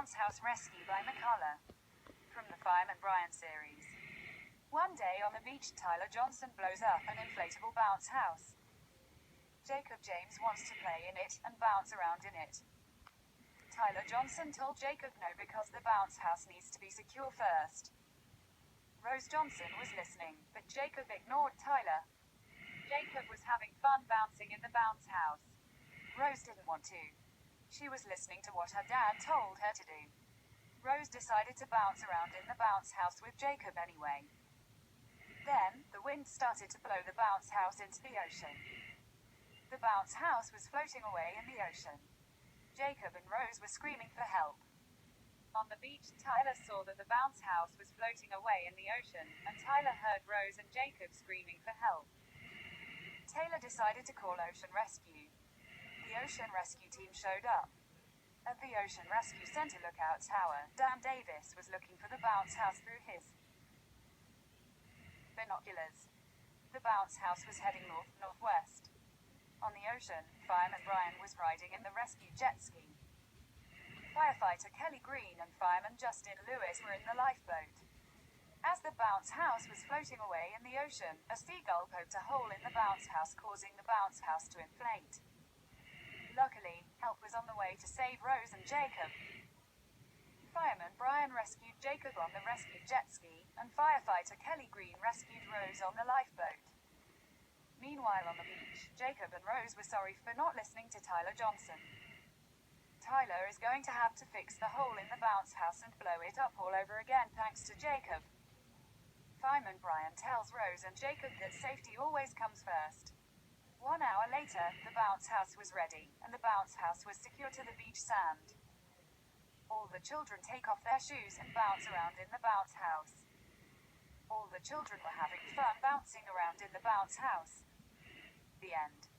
Bounce House Rescue by McCullough. From the Fireman Brian series. One day on the beach, Tyler Johnson blows up an inflatable bounce house. Jacob James wants to play in it and bounce around in it. Tyler Johnson told Jacob no because the bounce house needs to be secure first. Rose Johnson was listening, but Jacob ignored Tyler. Jacob was having fun bouncing in the bounce house. Rose didn't want to. She was listening to what her dad told her to do. Rose decided to bounce around in the bounce house with Jacob anyway. Then, the wind started to blow the bounce house into the ocean. The bounce house was floating away in the ocean. Jacob and Rose were screaming for help. On the beach, Tyler saw that the bounce house was floating away in the ocean, and Tyler heard Rose and Jacob screaming for help. Taylor decided to call Ocean Rescue. The Ocean Rescue team showed up. At the Ocean Rescue Center lookout tower, Dan Davis was looking for the bounce house through his binoculars. The bounce house was heading north-northwest. On the ocean, Fireman Brian was riding in the rescue jet ski. Firefighter Kelly Green and Fireman Justin Lewis were in the lifeboat. As the bounce house was floating away in the ocean, a seagull poked a hole in the bounce house, causing the bounce house to inflate. Luckily, help was on the way to save Rose and Jacob. Fireman Brian rescued Jacob on the rescue jet ski, and firefighter Kelly Green rescued Rose on the lifeboat. Meanwhile on the beach, Jacob and Rose were sorry for not listening to Tyler Johnson. Tyler is going to have to fix the hole in the bounce house and blow it up all over again thanks to Jacob. Fireman Brian tells Rose and Jacob that safety always comes first. 1 hour later, the bounce house was ready, and the bounce house was secure to the beach sand. All the children take off their shoes and bounce around in the bounce house. All the children were having fun bouncing around in the bounce house. The end.